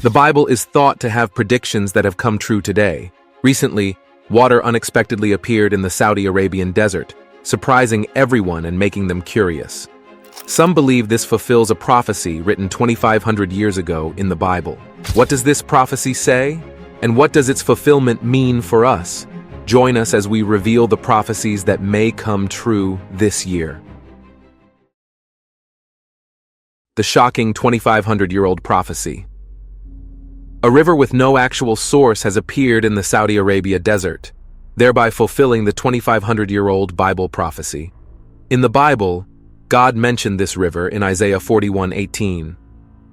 The Bible is thought to have predictions that have come true today. Recently, water unexpectedly appeared in the Saudi Arabian desert, surprising everyone and making them curious. Some believe this fulfills a prophecy written 2,500 years ago in the Bible. What does this prophecy say? And what does its fulfillment mean for us? Join us as we reveal the prophecies that may come true this year. The shocking 2,500-year-old prophecy. A river with no actual source has appeared in the Saudi Arabia desert, thereby fulfilling the 2,500-year-old Bible prophecy. In the Bible, God mentioned this river in Isaiah 41:18.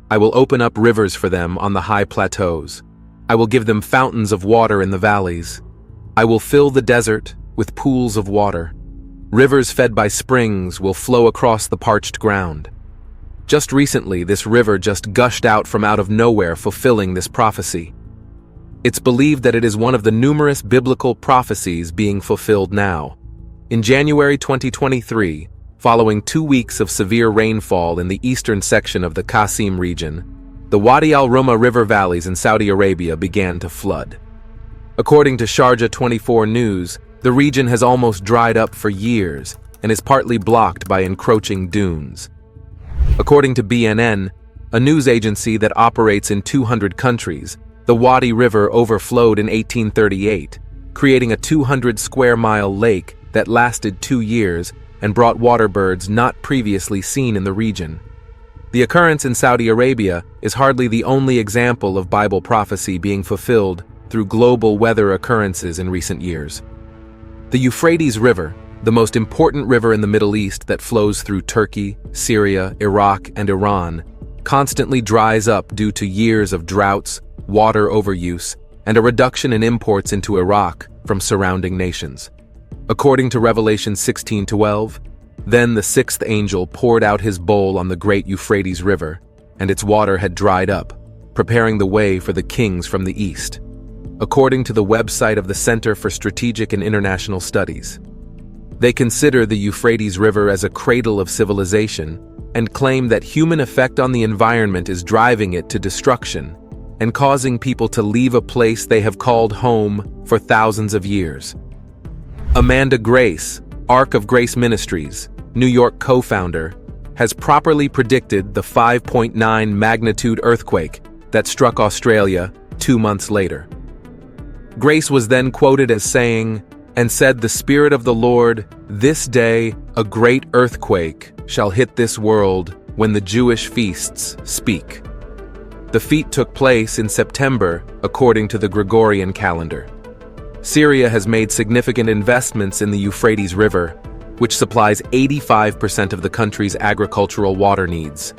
I will open up rivers for them on the high plateaus. I will give them fountains of water in the valleys. I will fill the desert with pools of water. Rivers fed by springs will flow across the parched ground. Just recently, this river just gushed out from out of nowhere, fulfilling this prophecy. It's believed that it is one of the numerous biblical prophecies being fulfilled now. In January 2023, following 2 weeks of severe rainfall in the eastern section of the Qasim region, the Wadi al-Rumah River valleys in Saudi Arabia began to flood. According to Sharjah 24 News, the region has almost dried up for years and is partly blocked by encroaching dunes. According to BNN, a news agency that operates in 200 countries, the Wadi River overflowed in 1838, creating a 200-square-mile lake that lasted 2 years and brought waterbirds not previously seen in the region. The occurrence in Saudi Arabia is hardly the only example of Bible prophecy being fulfilled through global weather occurrences in recent years. The Euphrates River, the most important river in the Middle East that flows through Turkey, Syria, Iraq, and Iran, constantly dries up due to years of droughts, water overuse, and a reduction in imports into Iraq from surrounding nations. According to Revelation 16:12, then the sixth angel poured out his bowl on the great Euphrates River, and its water had dried up, preparing the way for the kings from the east. According to the website of the Center for Strategic and International Studies, they consider the Euphrates River as a cradle of civilization and claim that human effect on the environment is driving it to destruction and causing people to leave a place they have called home for thousands of years. Amanda Grace, Ark of Grace Ministries, New York co-founder, has properly predicted the 5.9 magnitude earthquake that struck Australia 2 months later. Grace was then quoted as saying, "And said the Spirit of the Lord, this day a great earthquake shall hit this world when the Jewish feasts speak." The feat took place in September, according to the Gregorian calendar. Syria has made significant investments in the Euphrates River, which supplies 85% of the country's agricultural water needs.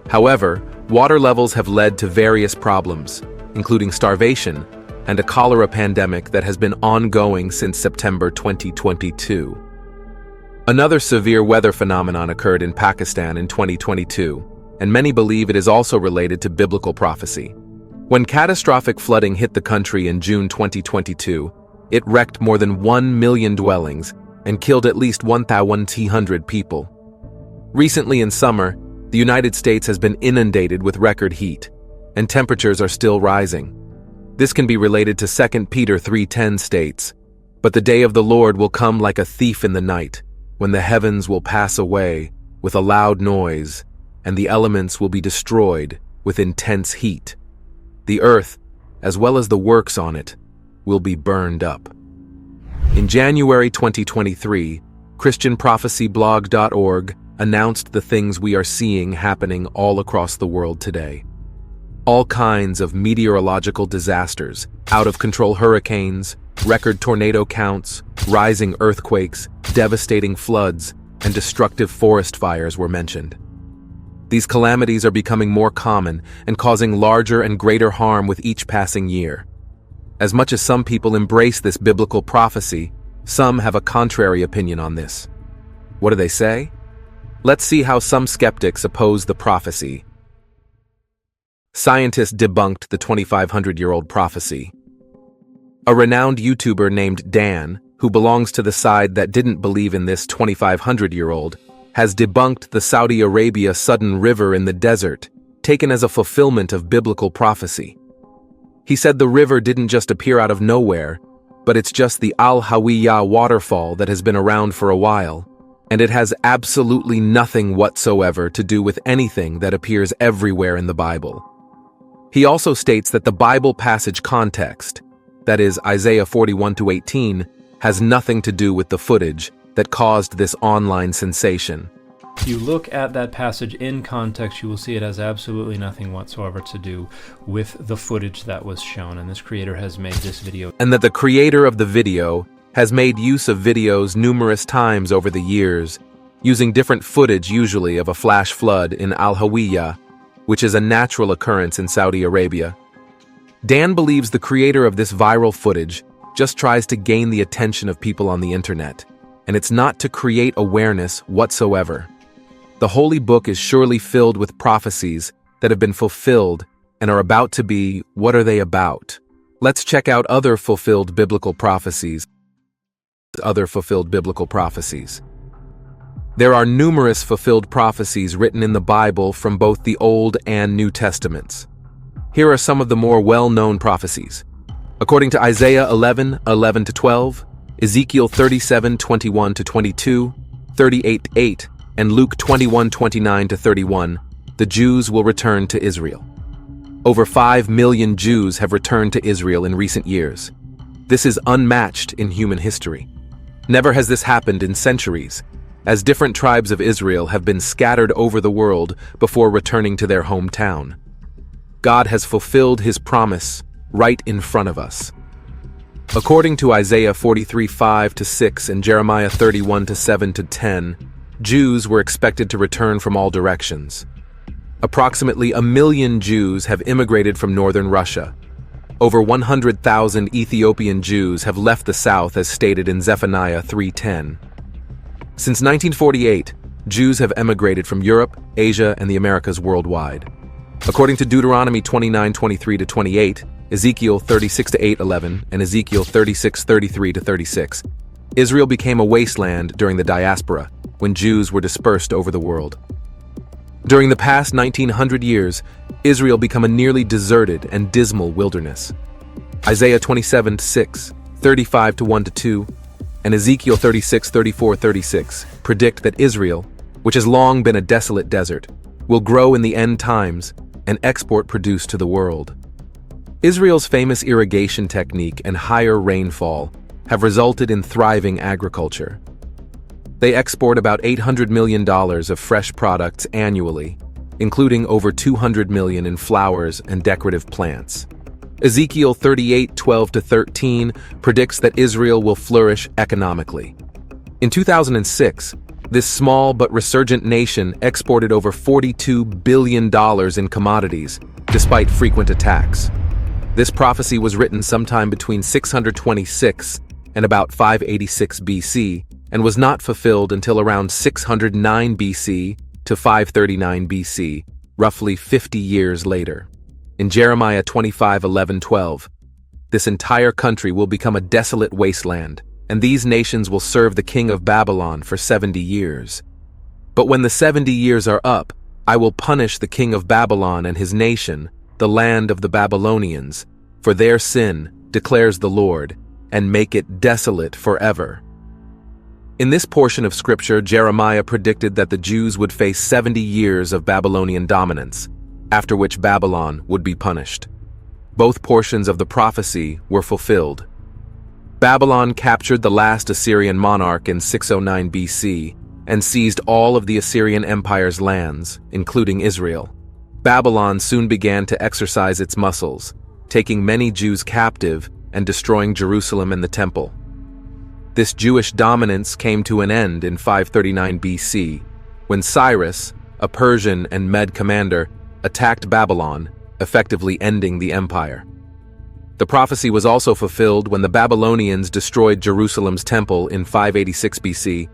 However, water levels have led to various problems, including starvation and a cholera pandemic that has been ongoing since September 2022. Another severe weather phenomenon occurred in Pakistan in 2022, and many believe it is also related to biblical prophecy. When catastrophic flooding hit the country in June 2022, it wrecked more than 1 million dwellings and killed at least 1,100 people. Recently in summer, the United States has been inundated with record heat, and temperatures are still rising. This can be related to 2 Peter 3:10 states, "But the day of the Lord will come like a thief in the night, when the heavens will pass away with a loud noise, and the elements will be destroyed with intense heat. The earth, as well as the works on it, will be burned up." In January 2023, ChristianProphecyBlog.org announced the things we are seeing happening all across the world today. All kinds of meteorological disasters, out-of-control hurricanes, record tornado counts, rising earthquakes, devastating floods, and destructive forest fires were mentioned. These calamities are becoming more common and causing larger and greater harm with each passing year. As much as some people embrace this biblical prophecy, some have a contrary opinion on this. What do they say? Let's see how some skeptics oppose the prophecy. Scientists debunked the 2,500-year-old prophecy. A renowned YouTuber named Dan, who belongs to the side that didn't believe in this 2,500-year-old, has debunked the Saudi Arabia sudden river in the desert, taken as a fulfillment of biblical prophecy. He said the river didn't just appear out of nowhere, but it's just the Al-Hawiyah waterfall that has been around for a while, and it has absolutely nothing whatsoever to do with anything that appears everywhere in the Bible. He also states that the Bible passage context, that is Isaiah 41-18, has nothing to do with the footage that caused this online sensation. If you look at that passage in context, you will see it has absolutely nothing whatsoever to do with the footage that was shown, and this creator has made this video. And that the creator of the video has made use of videos numerous times over the years, using different footage usually of a flash flood in Al-Hawiyah, which is a natural occurrence in Saudi Arabia. Dan believes the creator of this viral footage just tries to gain the attention of people on the internet, and it's not to create awareness whatsoever. The Holy Book is surely filled with prophecies that have been fulfilled and are about to be. What are they about? Let's check out other fulfilled biblical prophecies. There are numerous fulfilled prophecies written in the Bible from both the Old and New Testaments. Here are some of the more well-known prophecies. According to Isaiah 11:11-12, Ezekiel 37:21-22, 38:8, and Luke 21:29-31, the Jews will return to Israel. Over 5 million Jews have returned to Israel in recent years. This is unmatched in human history. Never has this happened in centuries, as different tribes of Israel have been scattered over the world before returning to their hometown. God has fulfilled his promise right in front of us. According to Isaiah 43:5-6 and Jeremiah 31:7-10, Jews were expected to return from all directions. Approximately 1 million Jews have immigrated from northern Russia. Over 100,000 Ethiopian Jews have left the south, as stated in Zephaniah 3:10. Since 1948, Jews have emigrated from Europe, Asia, and the Americas worldwide. According to Deuteronomy 29:23-28, Ezekiel 36:8-11, and Ezekiel 36:33-36, Israel became a wasteland during the diaspora, when Jews were dispersed over the world. During the past 1900 years, Israel became a nearly deserted and dismal wilderness. Isaiah 27:6, 35:1-2, and Ezekiel 36:34-36 predict that Israel, which has long been a desolate desert, will grow in the end times and export produce to the world. Israel's famous irrigation technique and higher rainfall have resulted in thriving agriculture. They export about $800 million of fresh products annually, including over $200 million in flowers and decorative plants. Ezekiel 38:12-13 predicts that Israel will flourish economically. In 2006, this small but resurgent nation exported over $42 billion in commodities, despite frequent attacks. This prophecy was written sometime between 626 and about 586 BC, and was not fulfilled until around 609 BC to 539 BC, roughly 50 years later. In Jeremiah 25:11-12, this entire country will become a desolate wasteland, and these nations will serve the king of Babylon for 70 years. But when the 70 years are up, I will punish the king of Babylon and his nation, the land of the Babylonians, for their sin, declares the Lord, and make it desolate forever. In this portion of scripture, Jeremiah predicted that the Jews would face 70 years of Babylonian dominance, after which Babylon would be punished. Both portions of the prophecy were fulfilled. Babylon captured the last Assyrian monarch in 609 BC and seized all of the Assyrian Empire's lands, including Israel. Babylon soon began to exercise its muscles, taking many Jews captive and destroying Jerusalem and the temple. This Jewish dominance came to an end in 539 BC, when Cyrus, a Persian and Med commander, attacked Babylon, effectively ending the empire. The prophecy was also fulfilled when the Babylonians destroyed Jerusalem's temple in 586 BC,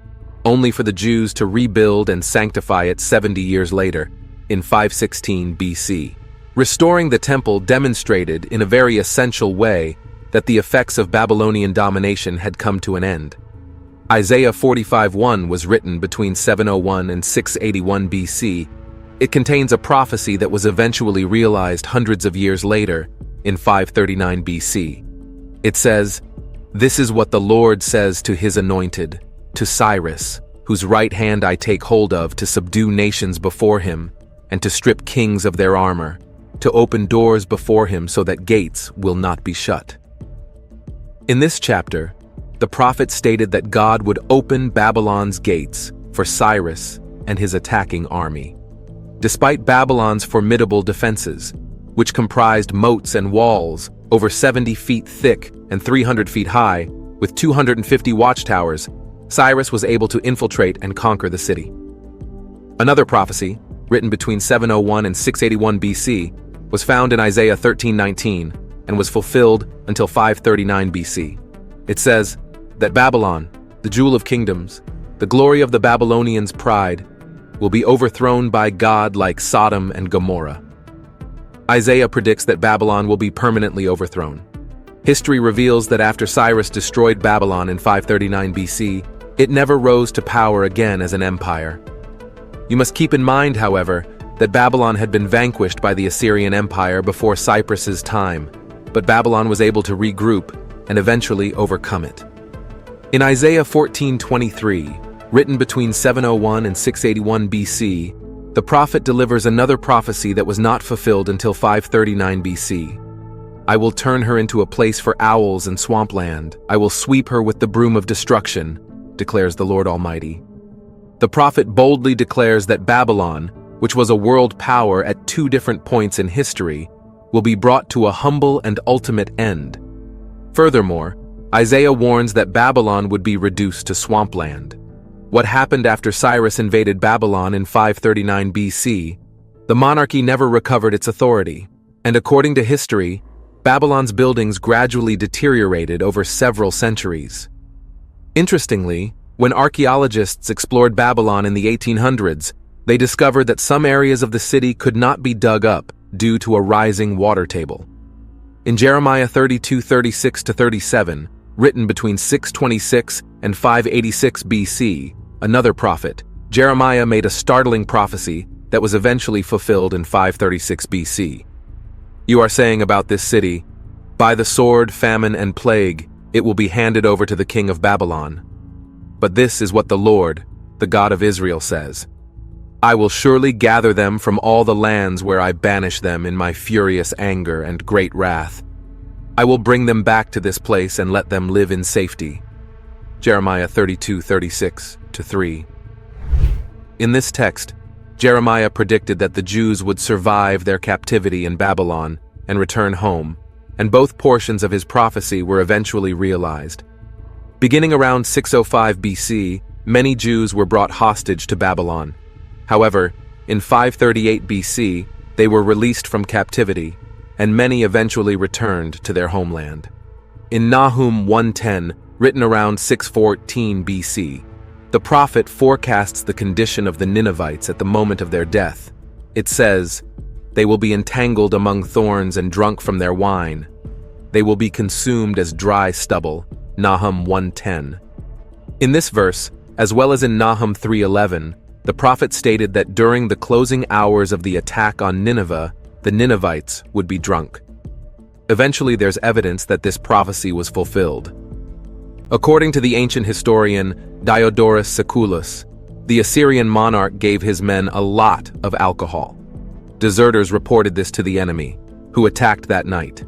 only for the Jews to rebuild and sanctify it 70 years later, in 516 BC. Restoring the temple demonstrated in a very essential way that the effects of Babylonian domination had come to an end. Isaiah 45:1 was written between 701 and 681 BC, It contains a prophecy that was eventually realized hundreds of years later, in 539 BC. It says, "This is what the Lord says to his anointed, to Cyrus, whose right hand I take hold of to subdue nations before him, and to strip kings of their armor, to open doors before him so that gates will not be shut." In this chapter, the prophet stated that God would open Babylon's gates for Cyrus and his attacking army. Despite Babylon's formidable defenses, which comprised moats and walls over 70 feet thick and 300 feet high, with 250 watchtowers, Cyrus was able to infiltrate and conquer the city. Another prophecy, written between 701 and 681 BC, was found in Isaiah 13:19 and was fulfilled until 539 BC. It says that Babylon, the jewel of kingdoms, the glory of the Babylonians' pride, will be overthrown by God like Sodom and Gomorrah. Isaiah predicts that Babylon will be permanently overthrown. History reveals that after Cyrus destroyed Babylon in 539 BC, it never rose to power again as an empire. You must keep in mind, however, that Babylon had been vanquished by the Assyrian Empire before Cyrus's time, but Babylon was able to regroup and eventually overcome it. In Isaiah 14:23, written between 701 and 681 BC, the prophet delivers another prophecy that was not fulfilled until 539 BC. "I will turn her into a place for owls and swampland. I will sweep her with the broom of destruction," declares the Lord Almighty. The prophet boldly declares that Babylon, which was a world power at two different points in history, will be brought to a humble and ultimate end. Furthermore, Isaiah warns that Babylon would be reduced to swampland. What happened after Cyrus invaded Babylon in 539 BC? The monarchy never recovered its authority, and according to history, Babylon's buildings gradually deteriorated over several centuries. Interestingly, when archaeologists explored Babylon in the 1800s, they discovered that some areas of the city could not be dug up due to a rising water table. In Jeremiah 32:36-37, written between 626 and 586 BC, another prophet, Jeremiah made a startling prophecy that was eventually fulfilled in 536 BC. "You are saying about this city, 'By the sword, famine, and plague, it will be handed over to the king of Babylon.' But this is what the Lord, the God of Israel, says. I will surely gather them from all the lands where I banish them in my furious anger and great wrath. I will bring them back to this place and let them live in safety." Jeremiah 32:36-3. In this text, Jeremiah predicted that the Jews would survive their captivity in Babylon and return home, and both portions of his prophecy were eventually realized. Beginning around 605 BC, many Jews were brought hostage to Babylon. However, in 538 BC, they were released from captivity, and many eventually returned to their homeland. In Nahum 1:10, written around 614 BC, the prophet forecasts the condition of the Ninevites at the moment of their death. It says, "They will be entangled among thorns and drunk from their wine. They will be consumed as dry stubble." Nahum 1:10. In this verse, as well as in Nahum 3:11, the prophet stated that during the closing hours of the attack on Nineveh, the Ninevites would be drunk. Eventually, there's evidence that this prophecy was fulfilled. According to the ancient historian Diodorus Siculus, the Assyrian monarch gave his men a lot of alcohol. Deserters reported this to the enemy, who attacked that night.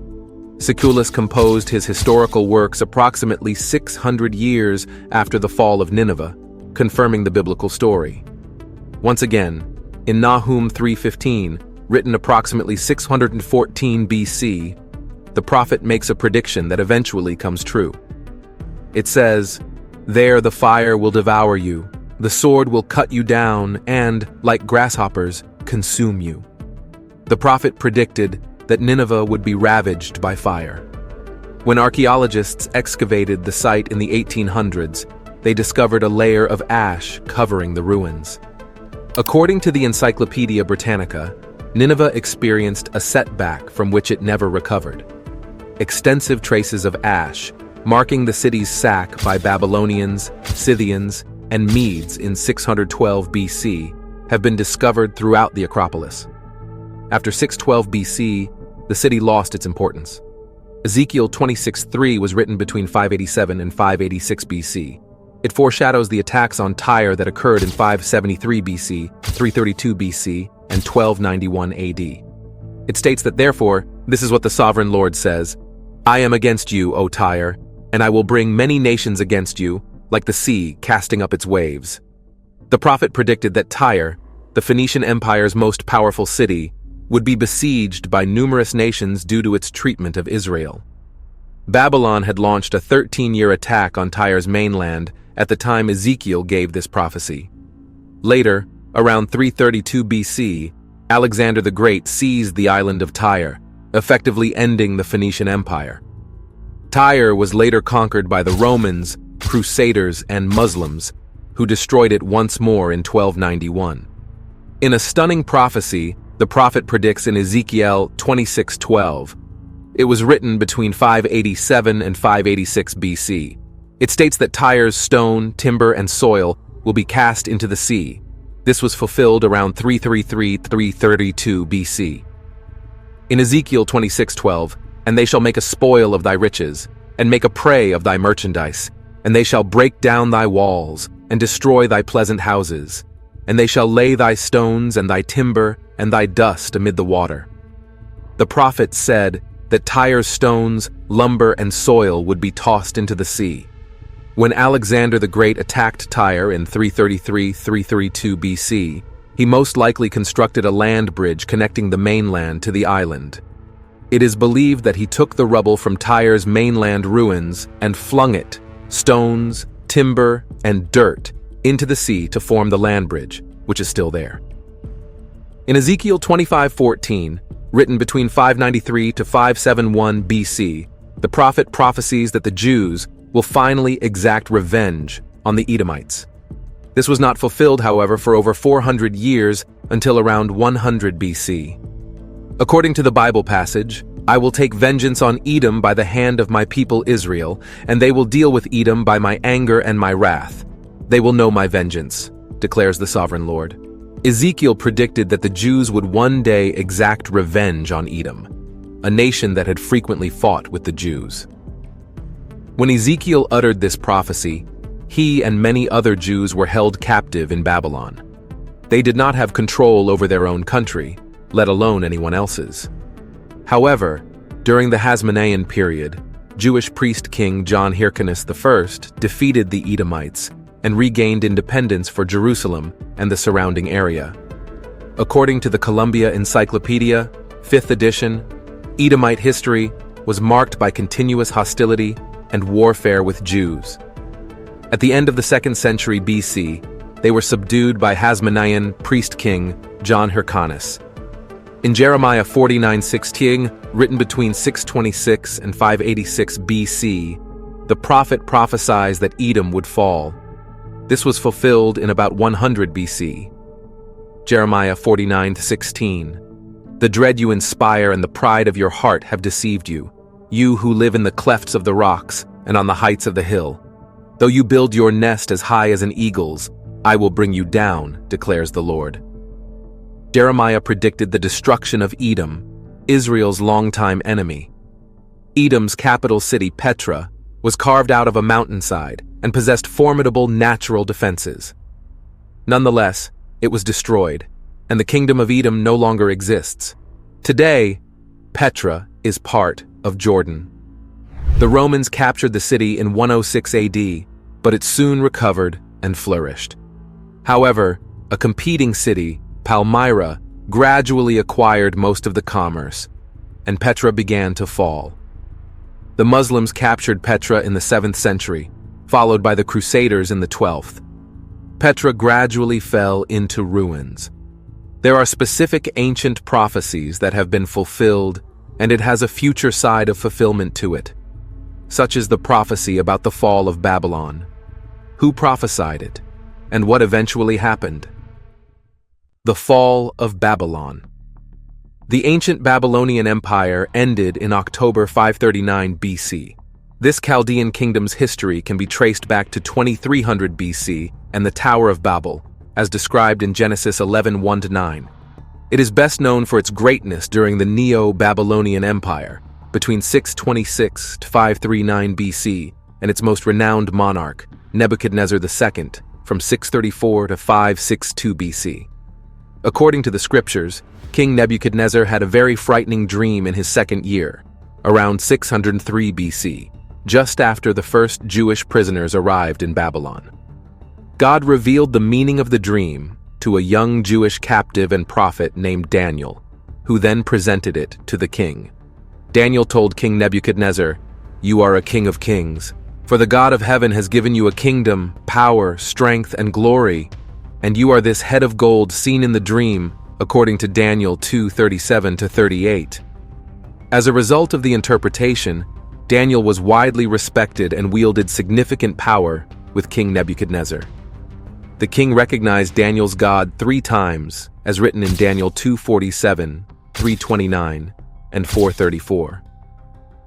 Siculus composed his historical works approximately 600 years after the fall of Nineveh, confirming the biblical story. Once again, in Nahum 3:15, written approximately 614 BC, the prophet makes a prediction that eventually comes true. It says, "There the fire will devour you, the sword will cut you down, and, like grasshoppers, consume you." The prophet predicted that Nineveh would be ravaged by fire. When archaeologists excavated the site in the 1800s, they discovered a layer of ash covering the ruins. According to the Encyclopedia Britannica, Nineveh experienced a setback from which it never recovered. Extensive traces of ash, marking the city's sack by Babylonians, Scythians, and Medes in 612 BC, have been discovered throughout the Acropolis. After 612 BC, the city lost its importance. Ezekiel 26:3 was written between 587 and 586 BC. It foreshadows the attacks on Tyre that occurred in 573 BC, 332 BC, and 1291 AD. It states that therefore, this is what the sovereign Lord says, "I am against you, O Tyre, and I will bring many nations against you, like the sea casting up its waves." The prophet predicted that Tyre, the Phoenician Empire's most powerful city, would be besieged by numerous nations due to its treatment of Israel. Babylon had launched a 13-year attack on Tyre's mainland at the time Ezekiel gave this prophecy. Later, around 332 BC, Alexander the Great seized the island of Tyre, effectively ending the Phoenician Empire. Tyre was later conquered by the Romans, Crusaders, and Muslims, who destroyed it once more in 1291. In a stunning prophecy, the prophet predicts in Ezekiel 26:12. It was written between 587 and 586 BC. It states that Tyre's stone, timber, and soil will be cast into the sea. This was fulfilled around 333-332 BC. In Ezekiel 26:12, "And they shall make a spoil of thy riches, and make a prey of thy merchandise, and they shall break down thy walls, and destroy thy pleasant houses, and they shall lay thy stones and thy timber and thy dust amid the water." The prophet said that Tyre's stones, lumber, and soil would be tossed into the sea. When Alexander the Great attacked Tyre in 333-332 BC, he most likely constructed a land bridge connecting the mainland to the island. It is believed that he took the rubble from Tyre's mainland ruins and flung it, stones, timber, and dirt, into the sea to form the land bridge, which is still there. In Ezekiel 25:14, written between 593 to 571 BC, the prophet prophesies that the Jews will finally exact revenge on the Edomites. This was not fulfilled, however, for over 400 years until around 100 BC. According to the Bible passage, "I will take vengeance on Edom by the hand of my people Israel, and they will deal with Edom by my anger and my wrath. They will know my vengeance," declares the sovereign Lord. Ezekiel predicted that the Jews would one day exact revenge on Edom, a nation that had frequently fought with the Jews. When Ezekiel uttered this prophecy, he and many other Jews were held captive in Babylon. They did not have control over their own country, let alone anyone else's. However, during the Hasmonean period, Jewish priest king John Hyrcanus I defeated the Edomites and regained independence for Jerusalem and the surrounding area. According to the Columbia Encyclopedia, 5th edition, Edomite history was marked by continuous hostility and warfare with Jews. At the end of the 2nd century BC, they were subdued by Hasmonean priest king John Hyrcanus. In Jeremiah 49:16, written between 626 and 586 BC, the prophet prophesies that Edom would fall. This was fulfilled in about 100 BC. Jeremiah 49:16. "The dread you inspire and the pride of your heart have deceived you, you who live in the clefts of the rocks and on the heights of the hill. Though you build your nest as high as an eagle's, I will bring you down, declares the Lord." Jeremiah predicted the destruction of Edom, Israel's longtime enemy. Edom's capital city, Petra, was carved out of a mountainside and possessed formidable natural defenses. Nonetheless, it was destroyed, and the kingdom of Edom no longer exists. Today, Petra is part of Jordan. The Romans captured the city in 106 AD, but it soon recovered and flourished. However, a competing city, Palmyra, gradually acquired most of the commerce, and Petra began to fall. The Muslims captured Petra in the 7th century, followed by the Crusaders in the 12th. Petra gradually fell into ruins. There are specific ancient prophecies that have been fulfilled, and it has a future side of fulfillment to it. Such is the prophecy about the fall of Babylon. Who prophesied it, and what eventually happened? The fall of Babylon. The ancient Babylonian Empire ended in October 539 BC. This Chaldean kingdom's history can be traced back to 2300 BC and the Tower of Babel, as described in Genesis 11:1-9. It is best known for its greatness during the Neo-Babylonian Empire, between 626 to 539 BC, and its most renowned monarch, Nebuchadnezzar II, from 634 to 562 BC. According to the scriptures, King Nebuchadnezzar had a very frightening dream in his second year, around 603 BC, just after the first Jewish prisoners arrived in Babylon. God revealed the meaning of the dream to a young Jewish captive and prophet named Daniel, who then presented it to the king. Daniel told King Nebuchadnezzar, "You are a king of kings, for the God of heaven has given you a kingdom, power, strength, and glory, and you are this head of gold seen in the dream," according to Daniel 2:37-38. As a result of the interpretation, Daniel was widely respected and wielded significant power with King Nebuchadnezzar. The king recognized Daniel's God 3 times, as written in Daniel 2:47, 3:29, and 4:34.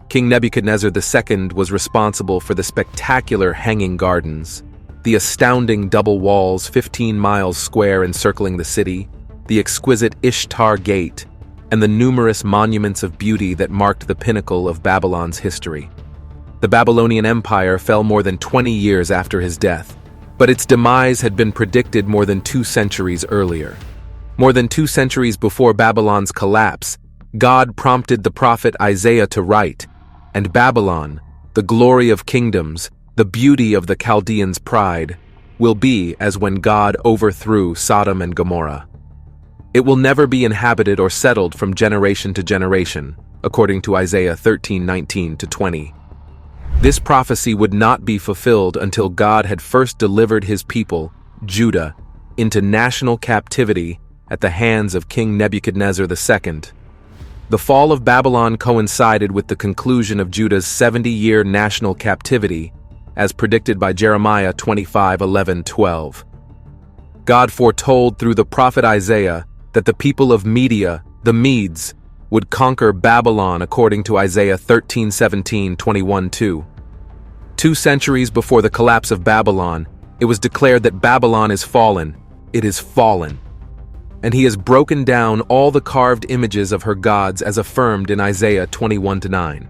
King Nebuchadnezzar II was responsible for the spectacular hanging gardens, the astounding double walls 15 miles square encircling the city, the exquisite Ishtar Gate, and the numerous monuments of beauty that marked the pinnacle of Babylon's history. The Babylonian Empire fell more than 20 years after his death, but its demise had been predicted more than 2 centuries earlier. More than 2 centuries before Babylon's collapse, God prompted the prophet Isaiah to write, "And Babylon, the glory of kingdoms, the beauty of the Chaldeans' pride, will be as when God overthrew Sodom and Gomorrah. It will never be inhabited or settled from generation to generation," according to Isaiah 13:19-20. This prophecy would not be fulfilled until God had first delivered his people, Judah, into national captivity at the hands of King Nebuchadnezzar II. The fall of Babylon coincided with the conclusion of Judah's 70-year national captivity, as predicted by Jeremiah 25:11-12. God foretold through the prophet Isaiah that the people of Media, the Medes, would conquer Babylon according to Isaiah 13:17-21-2. 2 centuries before the collapse of Babylon, it was declared that Babylon is fallen. It is fallen. And he has broken down all the carved images of her gods as affirmed in Isaiah 21-9.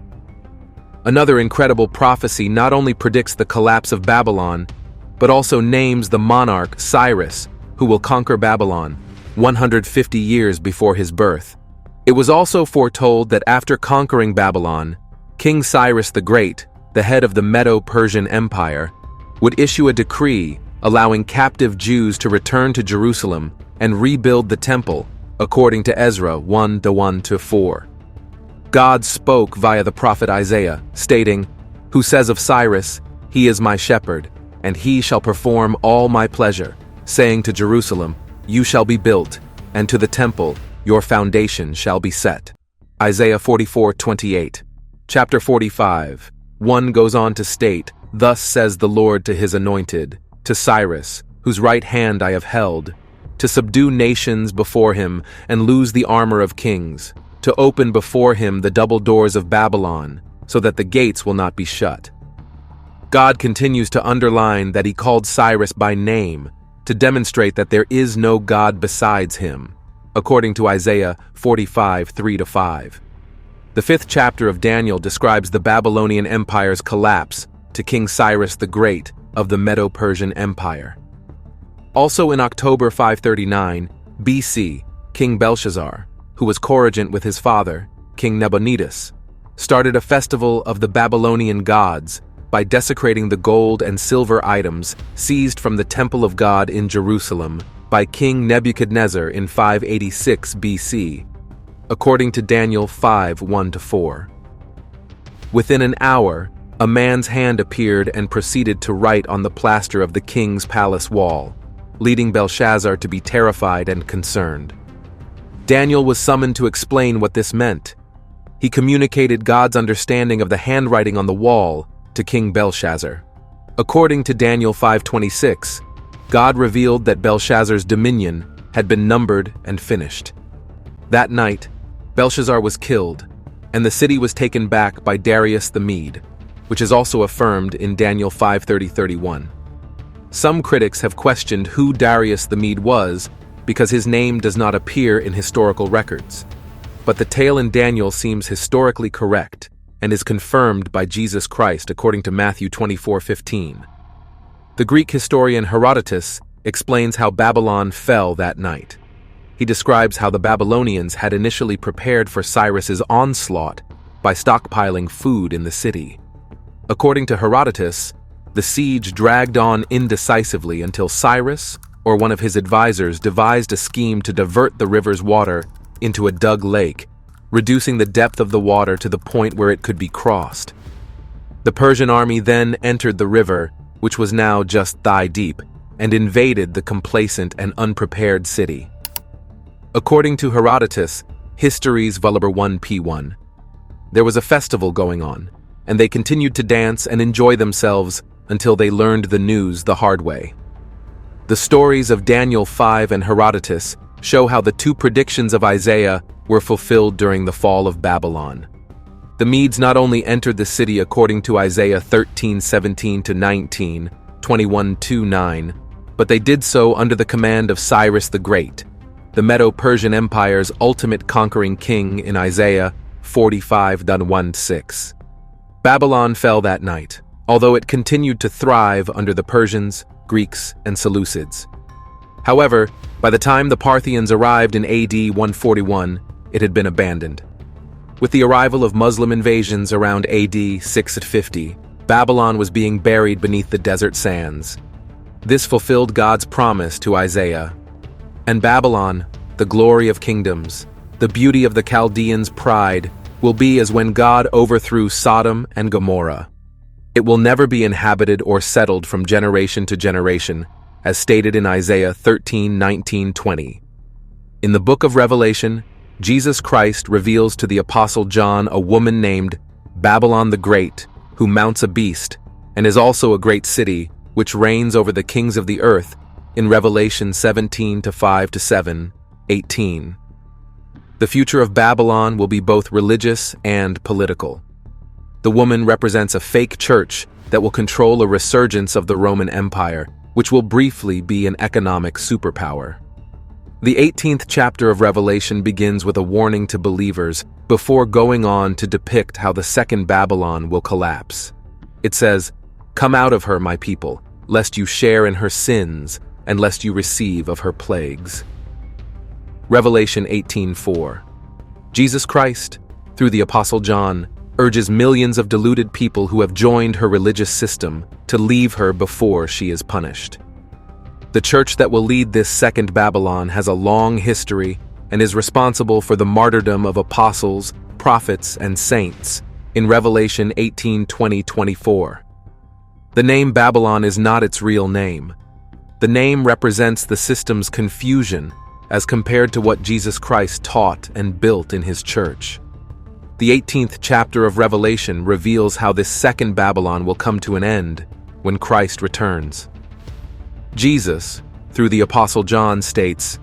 Another incredible prophecy not only predicts the collapse of Babylon, but also names the monarch Cyrus, who will conquer Babylon 150 years before his birth. It was also foretold that after conquering Babylon, King Cyrus the Great, the head of the Medo-Persian Empire, would issue a decree allowing captive Jews to return to Jerusalem and rebuild the temple, according to Ezra 1:1-4. God spoke via the prophet Isaiah, stating, "Who says of Cyrus, 'He is my shepherd, and he shall perform all my pleasure,' saying to Jerusalem, 'You shall be built,' and to the temple, 'Your foundation shall be set.'" Isaiah 44:28. Chapter 45. 1 goes on to state, "Thus says the Lord to his anointed, to Cyrus, whose right hand I have held, to subdue nations before him and lose the armor of kings, to open before him the double doors of Babylon, so that the gates will not be shut." God continues to underline that he called Cyrus by name to demonstrate that there is no God besides him, according to Isaiah 45:3-5. The 5th chapter of Daniel describes the Babylonian Empire's collapse to King Cyrus the Great of the Medo-Persian Empire. Also in October 539 BC, King Belshazzar, who was co-regent with his father, King Nabonidus, started a festival of the Babylonian gods by desecrating the gold and silver items seized from the Temple of God in Jerusalem by King Nebuchadnezzar in 586 BC, according to Daniel 5:1-4. Within an hour, a man's hand appeared and proceeded to write on the plaster of the king's palace wall, leading Belshazzar to be terrified and concerned. Daniel was summoned to explain what this meant. He communicated God's understanding of the handwriting on the wall to King Belshazzar. According to Daniel 5:26, God revealed that Belshazzar's dominion had been numbered and finished. That night, Belshazzar was killed, and the city was taken back by Darius the Mede, which is also affirmed in Daniel 5:30-31. Some critics have questioned who Darius the Mede was because his name does not appear in historical records. But the tale in Daniel seems historically correct and is confirmed by Jesus Christ according to Matthew 24:15. The Greek historian Herodotus explains how Babylon fell that night. He describes how the Babylonians had initially prepared for Cyrus's onslaught by stockpiling food in the city. According to Herodotus, the siege dragged on indecisively until Cyrus or one of his advisors devised a scheme to divert the river's water into a dug lake, reducing the depth of the water to the point where it could be crossed. The Persian army then entered the river, which was now just thigh-deep, and invaded the complacent and unprepared city. According to Herodotus, History's Volume 1 P1, there was a festival going on, and they continued to dance and enjoy themselves until they learned the news the hard way. The stories of Daniel 5 and Herodotus show how the two predictions of Isaiah were fulfilled during the fall of Babylon. The Medes not only entered the city according to Isaiah 13:17-19, 21:2-9, but they did so under the command of Cyrus the Great, the Medo-Persian Empire's ultimate conquering king in Isaiah 45:16. Babylon fell that night, although it continued to thrive under the Persians, Greeks, and Seleucids. However, by the time the Parthians arrived in AD 141, it had been abandoned. With the arrival of Muslim invasions around AD 650, Babylon was being buried beneath the desert sands. This fulfilled God's promise to Isaiah. And Babylon, the glory of kingdoms, the beauty of the Chaldeans' pride, will be as when God overthrew Sodom and Gomorrah. It will never be inhabited or settled from generation to generation, as stated in Isaiah 13:19-20. In the book of Revelation, Jesus Christ reveals to the Apostle John a woman named Babylon the Great, who mounts a beast, and is also a great city, which reigns over the kings of the earth, in Revelation 17:5-7, 18. The future of Babylon will be both religious and political. The woman represents a fake church that will control a resurgence of the Roman Empire, which will briefly be an economic superpower. The 18th chapter of Revelation begins with a warning to believers before going on to depict how the second Babylon will collapse. It says, "Come out of her, my people, lest you share in her sins, and lest you receive of her plagues." Revelation 18:4. Jesus Christ, through the Apostle John, urges millions of deluded people who have joined her religious system to leave her before she is punished. The church that will lead this second Babylon has a long history and is responsible for the martyrdom of apostles, prophets, and saints in Revelation 18:20-24. The name Babylon is not its real name. The name represents the system's confusion as compared to what Jesus Christ taught and built in his church. The 18th chapter of Revelation reveals how this second Babylon will come to an end when Christ returns. Jesus, through the Apostle John, states,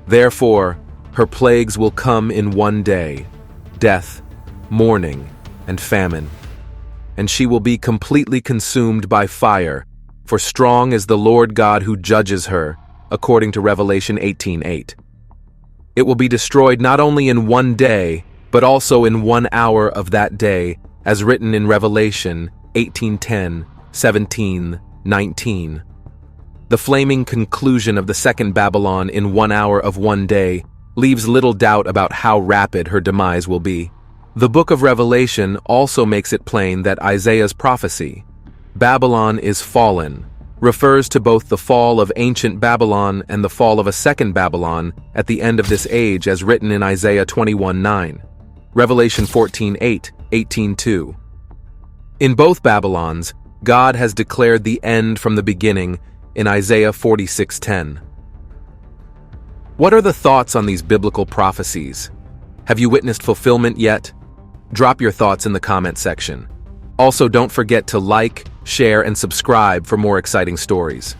"Therefore, her plagues will come in one day, death, mourning, and famine. And she will be completely consumed by fire, for strong is the Lord God who judges her," according to Revelation 18:8. It will be destroyed not only in one day, but also in 1 hour of that day, as written in Revelation 18:10, 17, 19. The flaming conclusion of the second Babylon in 1 hour of one day leaves little doubt about how rapid her demise will be. The book of Revelation also makes it plain that Isaiah's prophecy, "Babylon is fallen," refers to both the fall of ancient Babylon and the fall of a second Babylon at the end of this age, as written in Isaiah 21:9, Revelation 14:8, 18:2. In both Babylons, God has declared the end from the beginning in Isaiah 46:10. What are the thoughts on these biblical prophecies? Have you witnessed fulfillment yet? Drop your thoughts in the comment section. Also, don't forget to like, share, and subscribe for more exciting stories.